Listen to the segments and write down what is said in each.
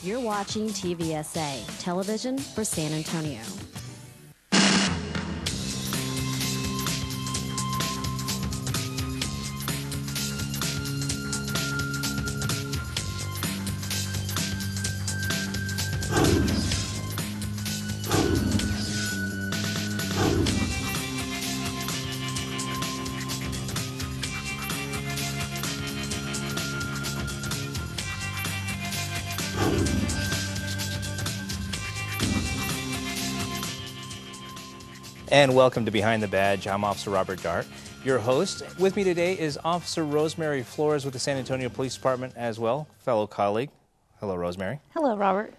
You're watching TVSA, Television for San Antonio. And welcome to Behind the Badge. I'm Officer Robert Dart, your host. With me today is Officer Rosemary Flores with the San Antonio Police Department as well, fellow colleague. Hello, Rosemary. Hello, Robert.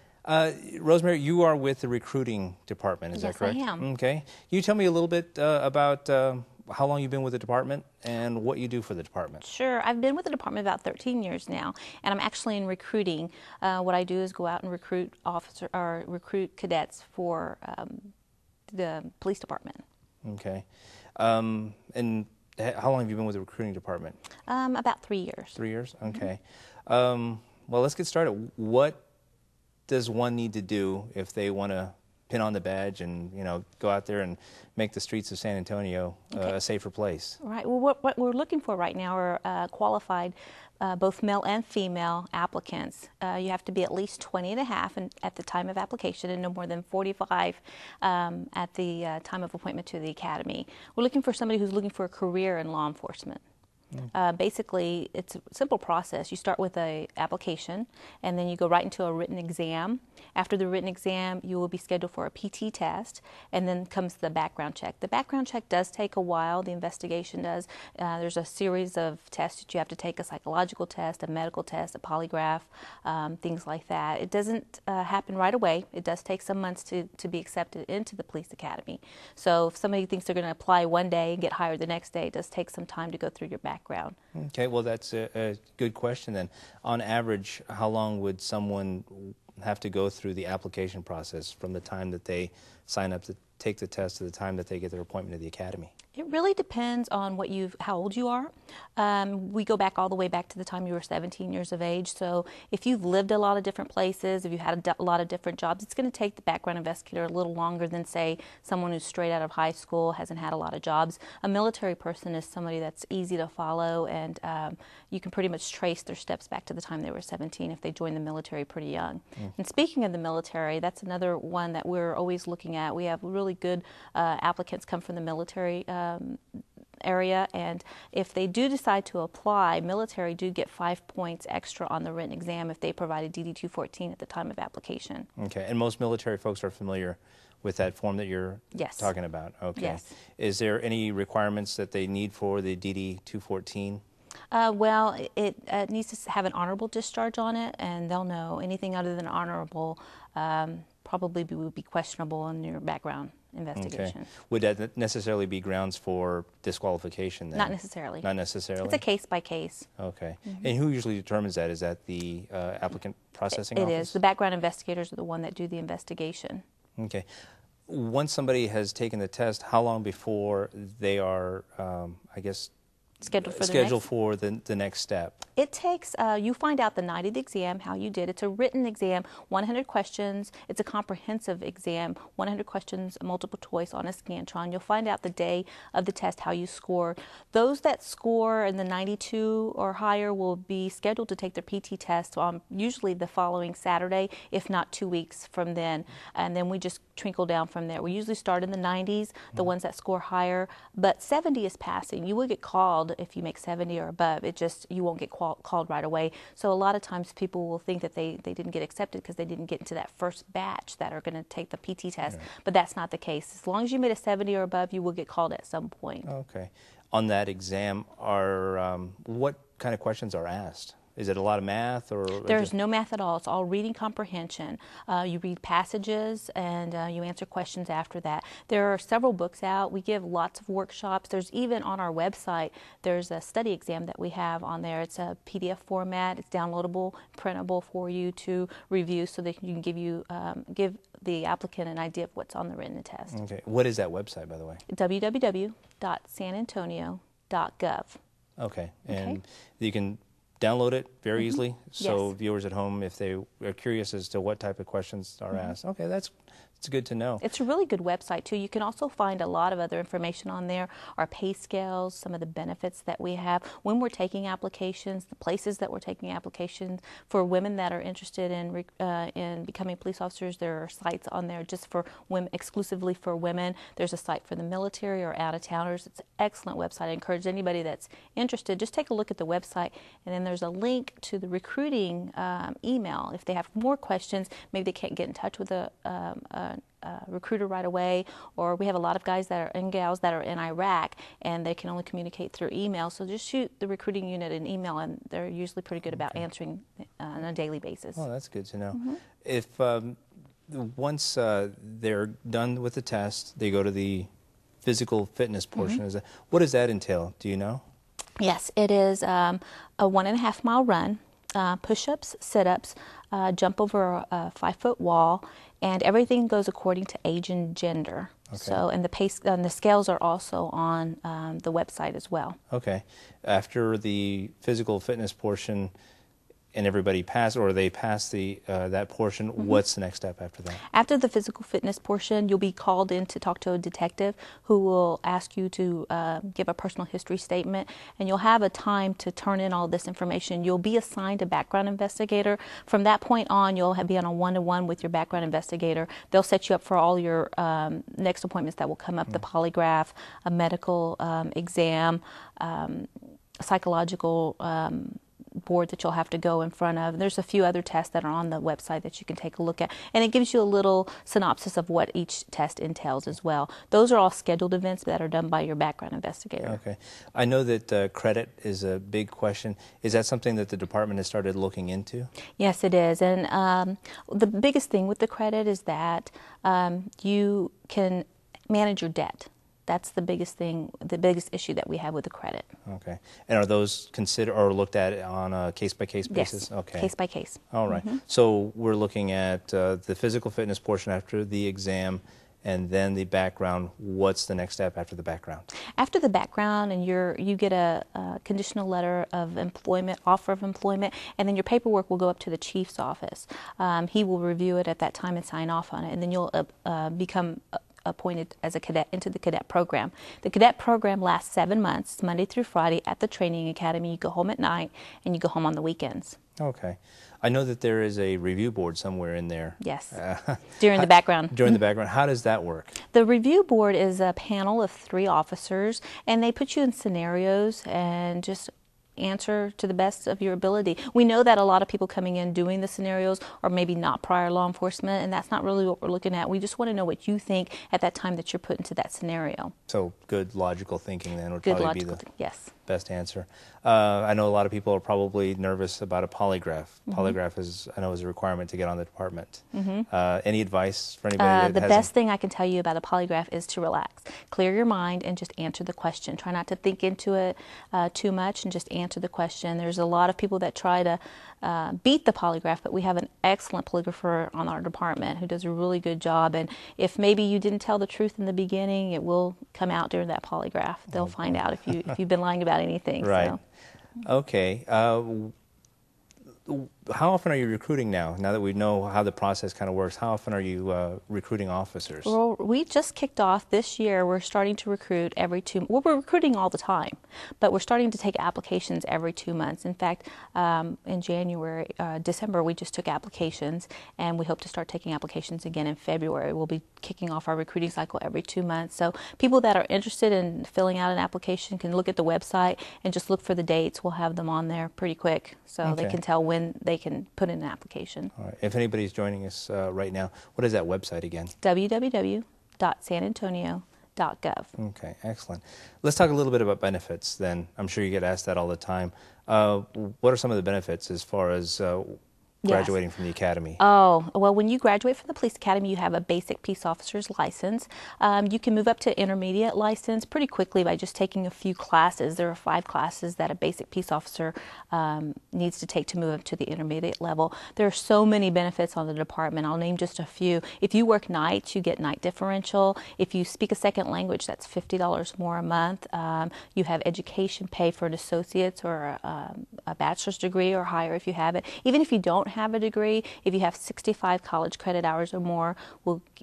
Rosemary, you are with the recruiting department, is that correct? Yes, I am. Okay. Can you tell me a little bit about how long you've been with the department and what you do for the department? Sure. I've been with the department about 13 years now, and I'm actually in recruiting. What I do is go out and recruit cadets for the police department. Okay. And how long have you been with the recruiting department? About 3 years. 3 years? Okay. Well, let's get started. What does one need to do if they want to pin on the badge and, you know, go out there and make the streets of San Antonio a safer place? Right. Well, what we're looking for right now are qualified both male and female applicants. You have to be at least 20 and a half at the time of application and no more than 45 at the time of appointment to the academy. We're looking for somebody who's looking for a career in law enforcement. Basically, it's a simple process. You start with an application, and then you go right into a written exam. After the written exam, you will be scheduled for a PT test, and then comes the background check. The background check does take a while. The investigation does. There's a series of tests that you have to take, a psychological test, a medical test, a polygraph, things like that. It doesn't happen right away. It does take some months to be accepted into the police academy. So if somebody thinks they're going to apply one day and get hired the next day, it does take some time to go through your background. Okay, well, that's a good question then. On average, how long would someone have to go through the application process from the time that they sign up to take the test to the time that they get their appointment to the academy? It really depends on how old you are. We go back all the way back to the time you were 17 years of age. So if you've lived a lot of different places, if you've had a lot of different jobs, it's going to take the background investigator a little longer than, say, someone who's straight out of high school, hasn't had a lot of jobs. A military person is somebody that's easy to follow, and you can pretty much trace their steps back to the time they were 17 if they joined the military pretty young. And speaking of the military, that's another one that we're always looking at. We have really good applicants come from the military area, and if they do decide to apply, military do get 5 points extra on the written exam if they provided DD-214 at the time of application. Okay, and most military folks are familiar with that form that you're talking about. Okay. Yes. Is there any requirements that they need for the DD-214? Well, it needs to have an honorable discharge on it, and they'll know anything other than honorable probably would be questionable in your background investigation. Okay. Would that necessarily be grounds for disqualification then? Not necessarily. Not necessarily? It's a case by case. Okay. And who usually determines that? Is that the applicant processing office? It is. The background investigators are the one that do the investigation. Okay. Once somebody has taken the test, how long before they are, I guess, scheduled for the next step? It takes, you find out the night of the exam how you did. It's a written exam, 100 questions. It's a comprehensive exam, 100 questions, multiple choice on a Scantron. You'll find out the day of the test how you score. Those that score in the 92 or higher will be scheduled to take their PT test on usually the following Saturday, if not 2 weeks from then. And then we just trickle down from there. We usually start in the 90s, the ones that score higher, but 70 is passing. You will get called if you make 70 or above. It just, you won't get called right away. So a lot of times people will think that they didn't get accepted because they didn't get into that first batch that are going to take the PT test, but that's not the case. As long as you made a 70 or above, you will get called at some point. Okay. On that exam, what kind of questions are asked? Is it a lot of math? Or there's no math at all. It's all reading comprehension. You read passages and you answer questions after that. There are several books out. We give lots of workshops. There's even on our website, there's a study exam that we have on there. It's a PDF format. It's downloadable, printable for you to review so that you can give the applicant an idea of what's on the written test. Okay. What is that website, by the way? www.sanantonio.gov. Okay. And you can download it very easily. So Yes. viewers at home, if they are curious as to what type of questions are asked, okay, that's good to know. It's a really good website too. You can also find a lot of other information on there, our pay scales, some of the benefits that we have when we're taking applications, the places that we're taking applications. For women that are interested in becoming police officers, there are sites on there just for women, exclusively for women. There's a site for the military or out-of-towners. It's an excellent website. I encourage anybody that's interested, just take a look at the website, and then there's a link to the recruiting email. If they have more questions, maybe they can't get in touch with a recruiter right away, or we have a lot of guys that are and gals that are in Iraq and they can only communicate through email, so just shoot the recruiting unit an email and they're usually pretty good about answering on a daily basis. Oh, that's good to know. If once they're done with the test, they go to the physical fitness portion. What does that entail? Do you know? Yes, it is a 1.5 mile run, push-ups, sit-ups, jump over a 5-foot wall, and everything goes according to age and gender. Okay. So, and the pace and the scales are also on the website as well. Okay. After the physical fitness portion, and everybody pass, or they pass the that portion, what's the next step after that? After the physical fitness portion, you'll be called in to talk to a detective who will ask you to give a personal history statement, and you'll have a time to turn in all this information. You'll be assigned a background investigator. From that point on, you'll be on a one-to-one with your background investigator. They'll set you up for all your next appointments that will come up, the polygraph, a medical exam, psychological board that you'll have to go in front of. There's a few other tests that are on the website that you can take a look at, and it gives you a little synopsis of what each test entails as well. Those are all scheduled events that are done by your background investigator. Okay. I know that credit is a big question. Is that something that the department has started looking into? Yes, it is, and the biggest thing with the credit is that you can manage your debt. That's the biggest thing, the biggest issue that we have with the credit. Okay. And are those considered or looked at on a case-by-case basis? Yes, Okay. case by case. All right. So we're looking at the physical fitness portion after the exam, and then the background. What's the next step after the background? After the background, and you get a conditional letter of employment, offer of employment, and then your paperwork will go up to the chief's office. He will review it at that time and sign off on it, and then you'll become appointed as a cadet into the cadet program. The cadet program lasts 7 months, Monday through Friday at the training academy. You go home at night and you go home on the weekends. Okay. I know that there is a review board somewhere in there. Yes, during the background. During the background. How does that work? The review board is a panel of 3 officers, and they put you in scenarios and just answer to the best of your ability. We know that a lot of people coming in doing the scenarios are maybe not prior law enforcement, and that's not really what we're looking at. We just want to know what you think at that time that you're put into that scenario. So good logical thinking then would Good probably be logical the yes. best answer. I know a lot of people are probably nervous about a polygraph. Polygraph is, I know, is a requirement to get on the department. Any advice for anybody that The hasn't? best thing I can tell you about a polygraph is to relax. Clear your mind and just answer the question. Try not to think into it too much, and just answer the question. There's a lot of people that try to beat the polygraph, but we have an excellent polygrapher on our department who does a really good job. And if maybe you didn't tell the truth in the beginning, it will come out during that polygraph. They'll find out if you've been lying about anything. Right. So. Okay. How often are you recruiting now? Now that we know how the process kind of works, how often are you recruiting officers? Well, we just kicked off this year. We're starting to recruit every 2. Well, we're recruiting all the time, but we're starting to take applications every 2 months. In fact, in December, we just took applications, and we hope to start taking applications again in February. We'll be kicking off our recruiting cycle every 2 months. So people that are interested in filling out an application can look at the website and just look for the dates. We'll have them on there pretty quick, so they can tell when they can put in an application. All right. If anybody's joining us right now, what is that website again? www.sanantonio.gov. Okay, excellent. Let's talk a little bit about benefits then. I'm sure you get asked that all the time. What are some of the benefits as far as graduating from the academy? Oh, well, when you graduate from the police academy, you have a basic peace officer's license. You can move up to intermediate license pretty quickly by just taking a few classes. There are 5 classes that a basic peace officer needs to take to move up to the intermediate level. There are so many benefits on the department. I'll name just a few. If you work nights, you get night differential. If you speak a second language, that's $50 more a month. You have education pay for an associate's or a bachelor's degree or higher if you have it. Even if you don't have a degree, if you have 65 college credit hours or more,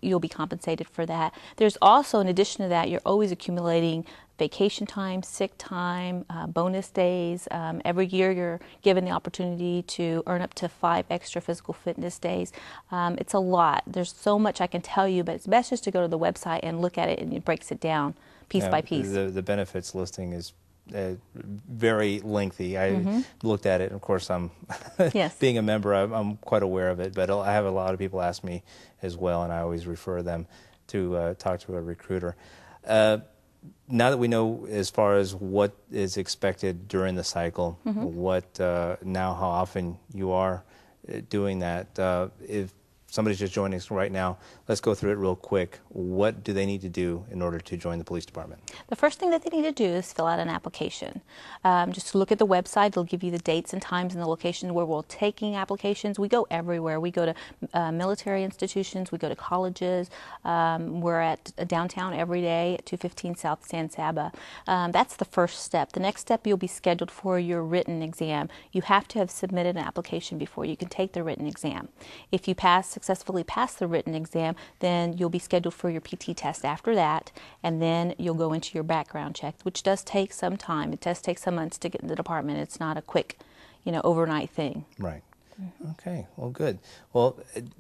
you'll be compensated for that. There's also, in addition to that, you're always accumulating vacation time, sick time, bonus days. Every year you're given the opportunity to earn up to 5 extra physical fitness days. It's a lot. There's so much I can tell you, but it's best just to go to the website and look at it, and it breaks it down piece by piece. The benefits listing is very lengthy. I looked at it, and of course, I'm yes. being a member, I'm quite aware of it, but I have a lot of people ask me as well, and I always refer them to talk to a recruiter. Now that we know as far as what is expected during the cycle, now how often you are doing that, if somebody's just joining us right now, let's go through it real quick. What do they need to do in order to join the police department? The first thing that they need to do is fill out an application. Just look at the website. It'll give you the dates and times and the locations where we're taking applications. We go everywhere. We go to military institutions. We go to colleges. We're at downtown every day at 215 South San Saba. That's the first step. The next step, you'll be scheduled for your written exam. You have to have submitted an application before you can take the written exam. If you successfully pass the written exam, then you'll be scheduled for your PT test after that, and then you'll go into your background check, which does take some time. It does take some months to get in the department. It's not a quick, overnight thing. Right. Okay, well, good. Well,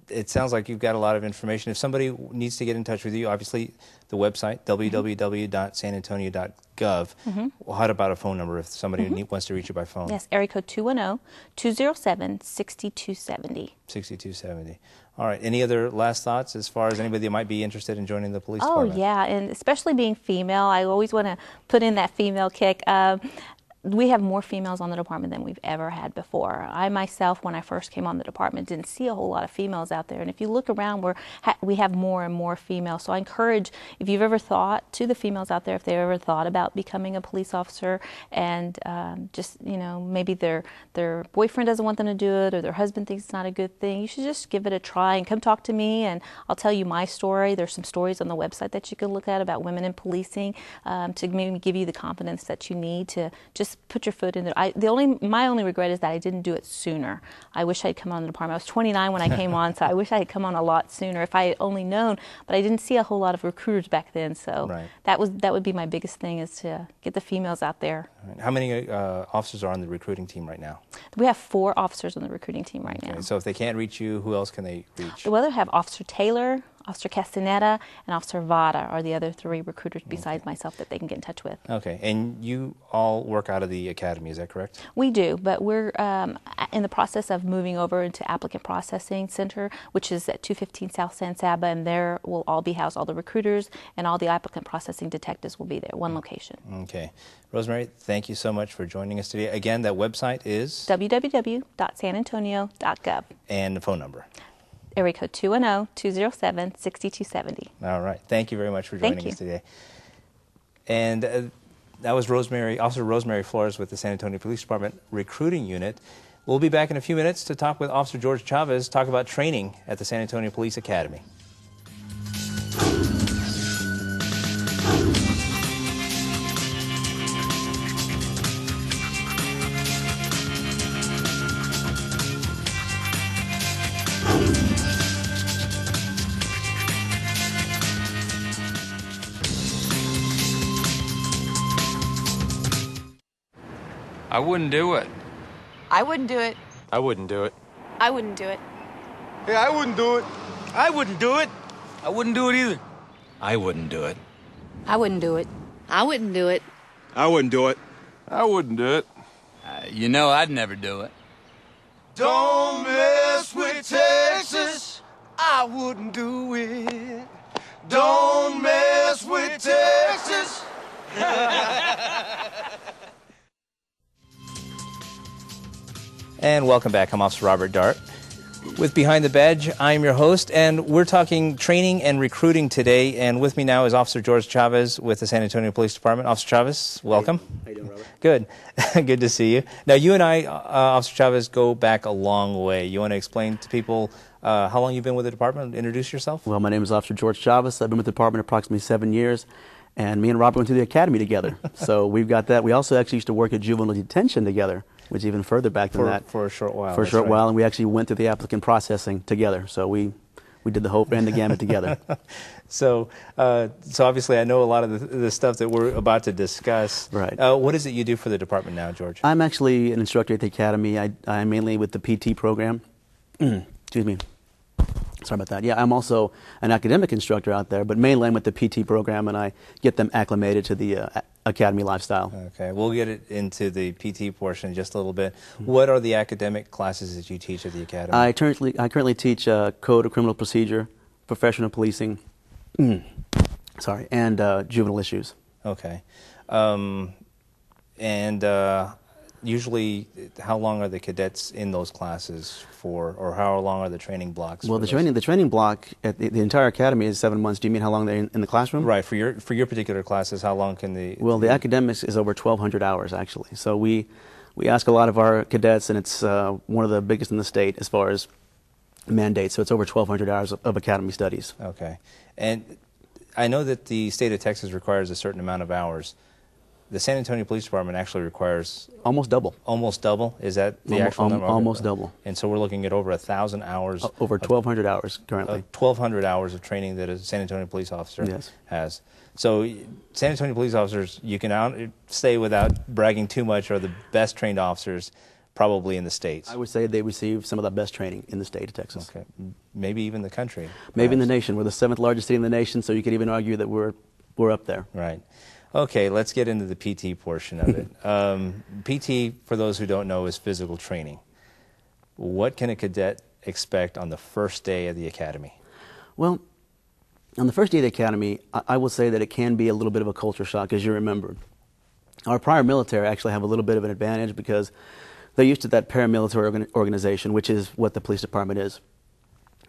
it sounds like you've got a lot of information. If somebody needs to get in touch with you, obviously the website, www.sanantonio.gov. Well, how about a phone number if somebody wants to reach you by phone? Yes, area code 210-207-6270. 6270. All right. Any other last thoughts as far as anybody that might be interested in joining the police department? Oh, yeah, and especially being female, I always want to put in that female kick. We have more females on the department than we've ever had before. I myself, when I first came on the department, didn't see a whole lot of females out there. And if you look around, we have more and more females. So I encourage, if you've ever thought, to the females out there, if they've ever thought about becoming a police officer and maybe their boyfriend doesn't want them to do it or their husband thinks it's not a good thing, you should just give it a try and come talk to me and I'll tell you my story. There's some stories on the website that you can look at about women in policing to maybe give you the confidence that you need to just put your foot in there. My only regret is that I didn't do it sooner. I wish I had come on the department. I was 29 when I came on, so I wish I had come on a lot sooner if I had only known. But I didn't see a whole lot of recruiters back then, so that would be my biggest thing, is to get the females out there. Right. How many officers are on the recruiting team right now? We have 4 officers on the recruiting team right now. So if they can't reach you, who else can they reach? We have Officer Taylor, Officer Castaneda, and Officer Vada are the other 3 recruiters besides myself that they can get in touch with. Okay, and you all work out of the academy, is that correct? We do, but we're in the process of moving over into Applicant Processing Center, which is at 215 South San Saba, and there will all be housed. All the recruiters and all the applicant processing detectives will be there, one location. Okay. Rosemary, thank you so much for joining us today. Again, that website is? www.sanantonio.gov. And the phone number? Area code 210-207-6270. All right. Thank you very much for joining us today. And that was Officer Rosemary Flores with the San Antonio Police Department Recruiting Unit. We'll be back in a few minutes to talk with Officer George Chavez, talk about training at the San Antonio Police Academy. I wouldn't do it. I wouldn't do it. I wouldn't do it. I wouldn't do it. Hey, I wouldn't do it. I wouldn't do it. I wouldn't do it either. I wouldn't do it. I wouldn't do it. I wouldn't do it. I wouldn't do it. I wouldn't do it. I'd never do it. Don't mess with Texas. I wouldn't do it. Don't mess with Texas. And welcome back. I'm Officer Robert Dart. with Behind the Badge. I'm your host, and we're talking training and recruiting today. And with me now is Officer George Chavez with the San Antonio Police Department. Officer Chavez, welcome. How you doing, Robert? Good. Good to see you. Now, you and I, Officer Chavez, go back a long way. You want to explain to people how long you've been with the department? Introduce yourself. Well, my name is Officer George Chavez. I've been with the department approximately 7 years, and me and Robert went to the academy together. So we've got that. We also actually used to work at juvenile detention together, which is even further back than that. For a short while. For a short while, and we actually went through the applicant processing together. So we did the whole ran the gamut together. So obviously I know a lot of the stuff that we're about to discuss. Right. What is it you do for the department now, George? I'm actually an instructor at the academy. I'm mainly with the PT program. Excuse me. Sorry about that. Yeah, I'm also an academic instructor out there, but mainly I'm with the PT program, and I get them acclimated to the academy lifestyle. Okay, we'll get it into the PT portion in just a little bit. What are the academic classes that you teach at the academy? I currently teach Code of Criminal Procedure, Professional Policing, and juvenile issues. Okay. Usually, how long are the cadets in those classes for, or how long are the training blocks? Well, the training block at the entire academy is 7 months. Do you mean how long they're in the classroom? Right. For your particular classes, how long can the? Well, the academics is over 1,200 hours actually. So we ask a lot of our cadets, and it's one of the biggest in the state as far as mandates. So it's over 1,200 hours of academy studies. Okay, and I know that the state of Texas requires a certain amount of hours. The San Antonio Police Department actually requires almost double. Almost double? Is that the actual number? Almost double. And so we're looking at over 1,000 hours. Over 1,200 hours currently. 1,200 hours of training that a San Antonio police officer has. So San Antonio police officers, you can say without bragging too much, are the best trained officers probably in the States. I would say they receive some of the best training in the state of Texas. Okay. Maybe even the country. Maybe in the nation. We're the 7th largest city in the nation, so you could even argue that we're up there. Right. Okay, let's get into the PT portion of it. PT, for those who don't know, is physical training. What can a cadet expect on the first day of the academy? Well, on the first day of the academy, I will say that it can be a little bit of a culture shock, as you remember. Our prior military actually have a little bit of an advantage because they're used to that paramilitary organization, which is what the police department is.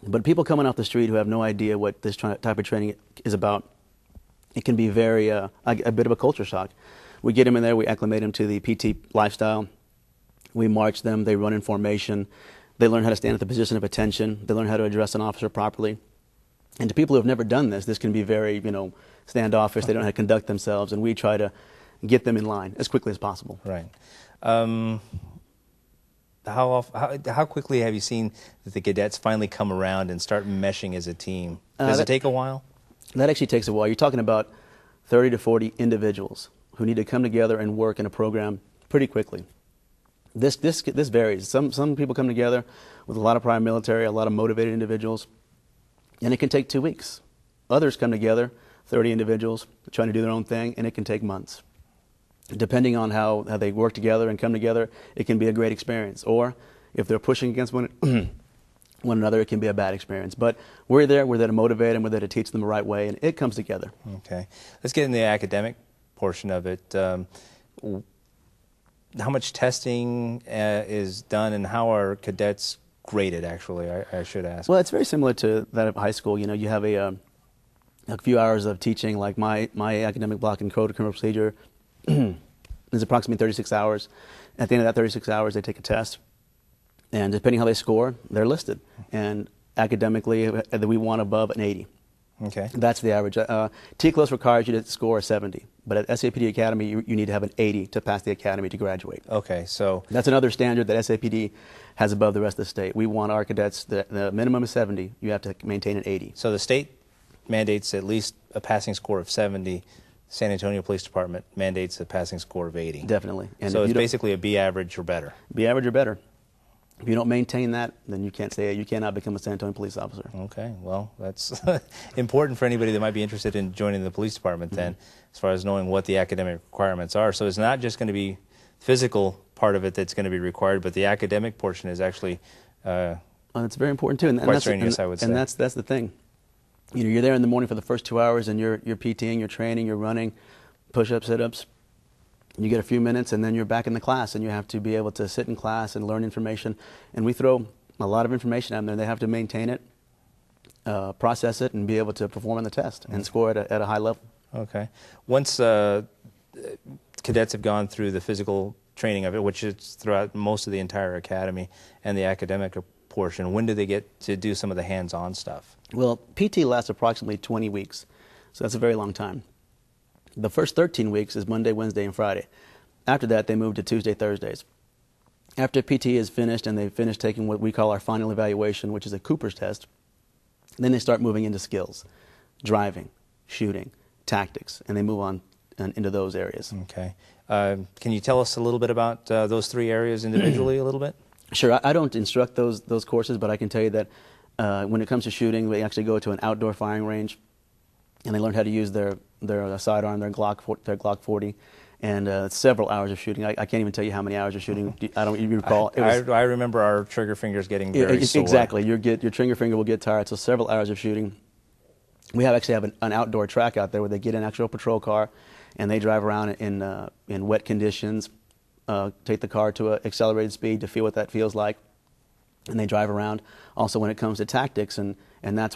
But people coming off the street who have no idea what this type of training is about, it can be very a bit of a culture shock. We get them in there, we acclimate them to the PT lifestyle, we march them, they run in formation, they learn how to stand at the position of attention, they learn how to address an officer properly. And to people who have never done this can be very, standoffish, they don't know how to conduct themselves, and we try to get them in line as quickly as possible. Right. How quickly have you seen that the cadets finally come around and start meshing as a team? Does it take a while? That actually takes a while. You're talking about 30 to 40 individuals who need to come together and work in a program pretty quickly. This varies. Some people come together with a lot of prior military, a lot of motivated individuals, and it can take 2 weeks. Others come together, 30 individuals, trying to do their own thing, and it can take months. Depending on how they work together and come together, it can be a great experience. Or if they're pushing against one another, it can be a bad experience. But we're there to motivate them, we're there to teach them the right way, and it comes together. Okay. Let's get in the academic portion of it. How much testing is done, and how are cadets graded, actually, I should ask? Well, it's very similar to that of high school. You have a few hours of teaching, like my academic block in Code of Criminal Procedure is approximately 36 hours. At the end of that 36 hours, they take a test. And depending how they score, they're listed. And academically, we want above an 80. Okay. That's the average. TCLOS requires you to score a 70. But at SAPD Academy, you need to have an 80 to pass the academy to graduate. Okay, so that's another standard that SAPD has above the rest of the state. We want our cadets, the minimum is 70. You have to maintain an 80. So the state mandates at least a passing score of 70. San Antonio Police Department mandates a passing score of 80. Definitely. And so it's basically a B average or better. B average or better. If you don't maintain that, then you cannot become a San Antonio police officer. Okay, well, that's important for anybody that might be interested in joining the police department then, as far as knowing what the academic requirements are. So it's not just going to be physical part of it that's going to be required, but the academic portion is actually it's very important too. Quite strenuous, I would say. And that's the thing. You're there in the morning for the first 2 hours, and you're PTing, you're training, you're running, push-ups, sit-ups. You get a few minutes, and then you're back in the class, and you have to be able to sit in class and learn information. And we throw a lot of information out there. They have to maintain it, process it, and be able to perform on the test and score at a high level. Okay. Once cadets have gone through the physical training of it, which is throughout most of the entire academy, and the academic portion, when do they get to do some of the hands-on stuff? Well, PT lasts approximately 20 weeks, so that's a very long time. The first 13 weeks is Monday, Wednesday, and Friday. After that, they move to Tuesday, Thursdays. After PT is finished and they've finished taking what we call our final evaluation, which is a Cooper's test, then they start moving into skills, driving, shooting, tactics, and they move on into those areas. Okay. Can you tell us a little bit about those three areas individually a little bit? Sure. I don't instruct those courses, but I can tell you that when it comes to shooting, they actually go to an outdoor firing range, and they learn how to use their sidearm, their Glock 40, and several hours of shooting. I can't even tell you how many hours of shooting. I don't even recall. I remember our trigger fingers getting very sore. Exactly. Your trigger finger will get tired, so several hours of shooting. We actually have an outdoor track out there where they get an actual patrol car, and they drive around in wet conditions, take the car to an accelerated speed to feel what that feels like, and they drive around. Also, when it comes to tactics, and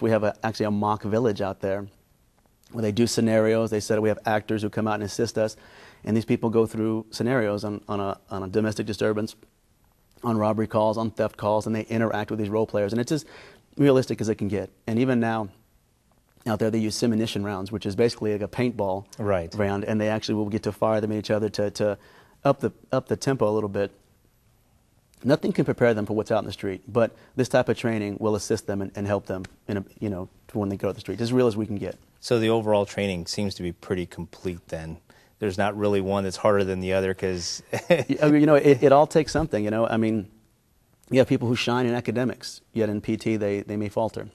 we have actually a mock village out there where they do scenarios. They said we have actors who come out and assist us, and these people go through scenarios on a domestic disturbance, on robbery calls, on theft calls, and they interact with these role players, and it's as realistic as it can get. And even now, out there they use simunition rounds, which is basically like a paintball round, and they actually will get to fire them at each other to up the tempo a little bit. Nothing can prepare them for what's out in the street, but this type of training will assist them and help them for when they go to the street, as real as we can get. So the overall training seems to be pretty complete then. There's not really one that's harder than the other because... it all takes something, I mean, you have people who shine in academics, yet in PT they may falter.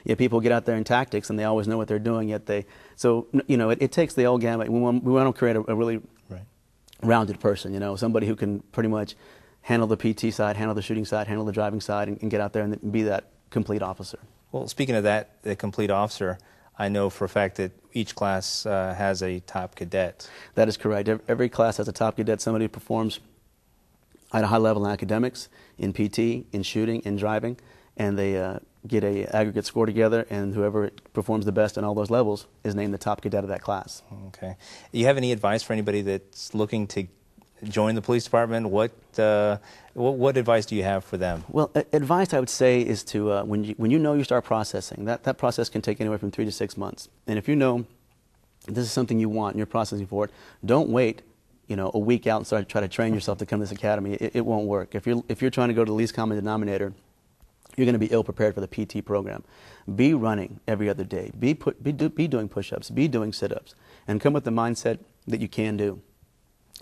You have people who get out there in tactics and they always know what they're doing, yet it takes the old gamut. We want to create a really rounded person, somebody who can pretty much handle the PT side, handle the shooting side, handle the driving side, and get out there and be that complete officer. Well, speaking of that, the complete officer, I know for a fact that each class has a top cadet. That is correct. Every class has a top cadet, somebody who performs at a high level in academics, in PT, in shooting, in driving, and they get an aggregate score together, and whoever performs the best in all those levels is named the top cadet of that class. Okay. Do you have any advice for anybody that's looking to join the police department? What advice do you have for them? Well, advice I would say is to when you know you start processing, that process can take anywhere from 3 to 6 months. And if you know this is something you want and you're processing for it, don't wait a week out and try to train yourself to come to this academy. It won't work. If you're trying to go to the least common denominator, you're going to be ill prepared for the PT program. Be running every other day. Be doing push-ups. Be doing sit-ups, and come with the mindset that you can do.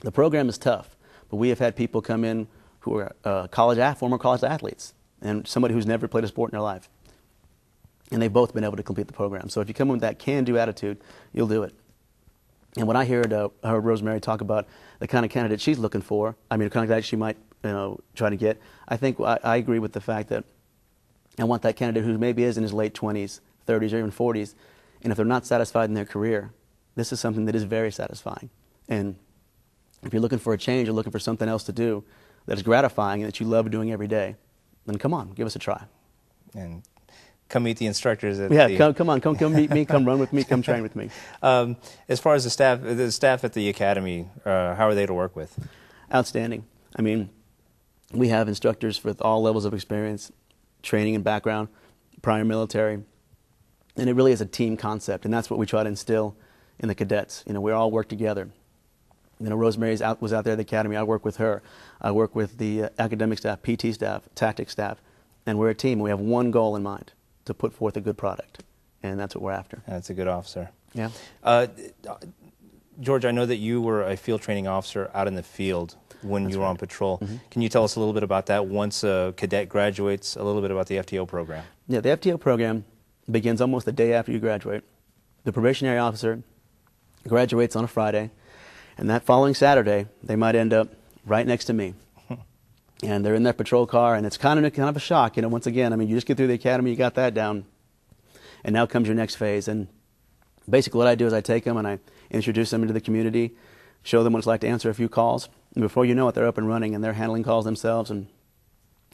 The program is tough, but we have had people come in who are former college athletes, and somebody who's never played a sport in their life, and they've both been able to complete the program. So if you come in with that can-do attitude, you'll do it. And when I heard Rosemary talk about the kind of candidate she's looking for, the kind of candidate she might try to get, I think I agree with the fact that I want that candidate who maybe is in his late 20s, 30s, or even 40s, and if they're not satisfied in their career, this is something that is very satisfying. And if you're looking for a change or looking for something else to do that is gratifying and that you love doing every day, then come on, give us a try. And come meet the instructors. Come on, come meet me, come run with me, come train with me. As far as the staff at the academy, how are they to work with? Outstanding. We have instructors with all levels of experience, training and background, prior military, and it really is a team concept, and that's what we try to instill in the cadets. We all work together. Rosemary was out there at the academy. I work with her. I work with the academic staff, PT staff, tactics staff, and we're a team. We have one goal in mind, to put forth a good product, and that's what we're after. That's a good officer. Yeah. George, I know that you were a field training officer out in the field when you were on patrol. Mm-hmm. Can you tell us a little bit about that once a cadet graduates, a little bit about the FTO program? Yeah, the FTO program begins almost the day after you graduate. The probationary officer graduates on a Friday, and that following Saturday, they might end up right next to me. And they're in their patrol car, and it's kind of a shock. Once again, you just get through the academy, you got that down, and now comes your next phase. And basically what I do is I take them and I introduce them into the community, show them what it's like to answer a few calls. And before you know it, they're up and running, and they're handling calls themselves and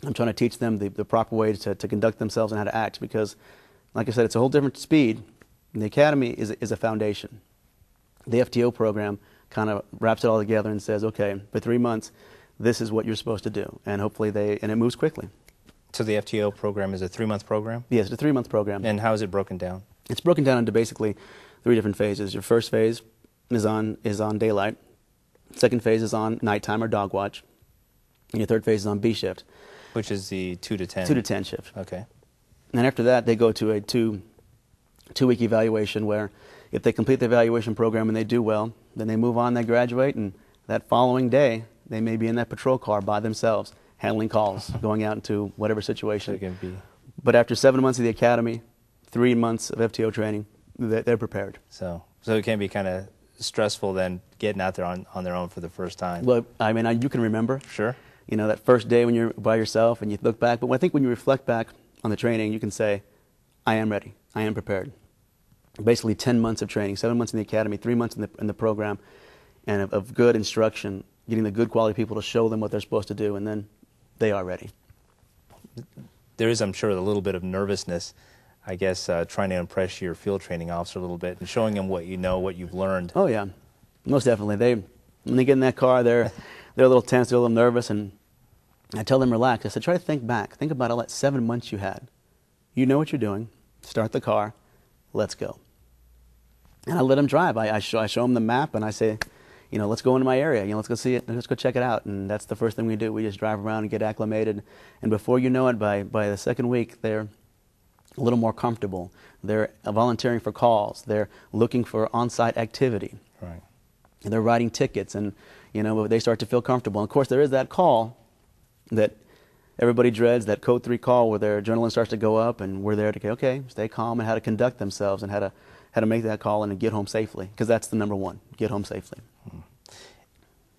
I'm trying to teach them the proper way to conduct themselves and how to act because, like I said, it's a whole different speed. And the academy is a foundation. The FTO program kind of wraps it all together and says, okay, for 3 months, this is what you're supposed to do. And hopefully and it moves quickly. So the FTO program is a 3-month program? Yes, it's a 3-month program. And how is it broken down? It's broken down into basically 3 different phases. Your first phase is on daylight. Second phase is on nighttime or dog watch. And your third phase is on B shift. Which is the 2 to 10? 2 to 10 shift. Okay. And after that, they go to a two-week evaluation where if they complete the evaluation program and they do well, then they move on, they graduate, and that following day, they may be in that patrol car by themselves, handling calls, going out into whatever situation. But after 7 months of the academy, 3 months of FTO training, they're prepared. So it can be kind of stressful then getting out there on their own for the first time. Well, I mean, you can remember. Sure. You know, that first day when you're by yourself and you look back. But I think when you reflect back on the training, you can say, I am ready. I am prepared. Basically 10 months of training, 7 months in the academy, 3 months in the program, and of good instruction, getting the good quality people to show them what they're supposed to do, and then they are ready. There is, I'm sure, a little bit of nervousness, I guess, trying to impress your field training officer a little bit and showing them what you know, what you've learned. Oh, yeah. Most definitely. When they get in that car, they're a little tense, they're a little nervous, and I tell them, relax. I said, try to think back. Think about all that 7 months you had. You know what you're doing. Start the car. Let's go. And I let them drive. I show them the map, and I say, you know, let's go into my area. You know, let's go see it. Let's go check it out. And that's the first thing we do. We just drive around and get acclimated. And before you know it, by the second week, they're a little more comfortable. They're volunteering for calls. They're looking for on-site activity. Right. And they're writing tickets, and you know, they start to feel comfortable. And of course, there is that call that everybody dreads, that Code 3 call where their adrenaline starts to go up, and we're there to go, okay, stay calm, and how to conduct themselves, and how to make that call and get home safely, because that's the number one, get home safely.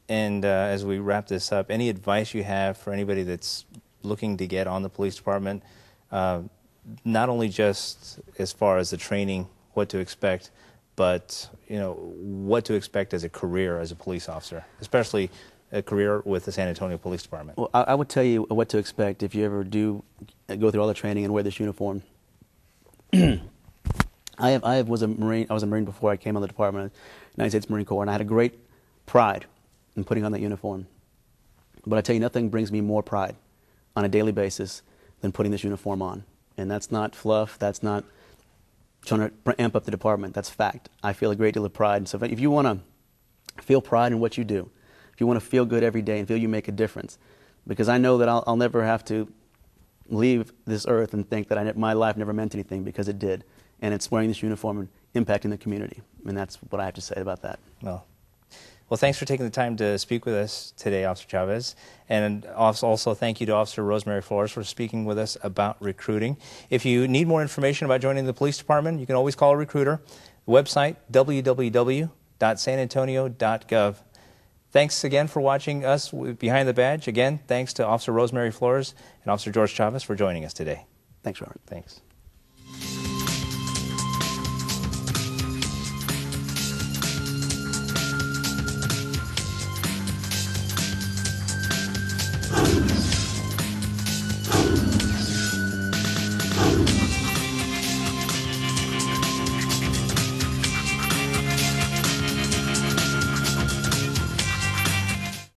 And as we wrap this up, any advice you have for anybody that's looking to get on the police department, not only just as far as the training, what to expect, but you know, what to expect as a career as a police officer, especially a career with the San Antonio Police Department? Well, I would tell you what to expect if you ever do go through all the training and wear this uniform. I was a Marine before I came on the department, United States Marine Corps, and I had a great pride in putting on that uniform. But I tell you, nothing brings me more pride on a daily basis than putting this uniform on. And that's not fluff. That's not trying to amp up the department. That's fact. I feel a great deal of pride. So if you want to feel pride in what you do, if you want to feel good every day and feel you make a difference, because I know that I'll never have to leave this earth and think that my life never meant anything, because it did. And it's wearing this uniform and impacting the community. And that's what I have to say about that. Well, thanks for taking the time to speak with us today, Officer Chavez. And also thank you to Officer Rosemary Flores for speaking with us about recruiting. If you need more information about joining the police department, you can always call a recruiter. The website, www.sanantonio.gov. Thanks again for watching us Behind the Badge. Again, thanks to Officer Rosemary Flores and Officer George Chavez for joining us today. Thanks, Robert. Thanks.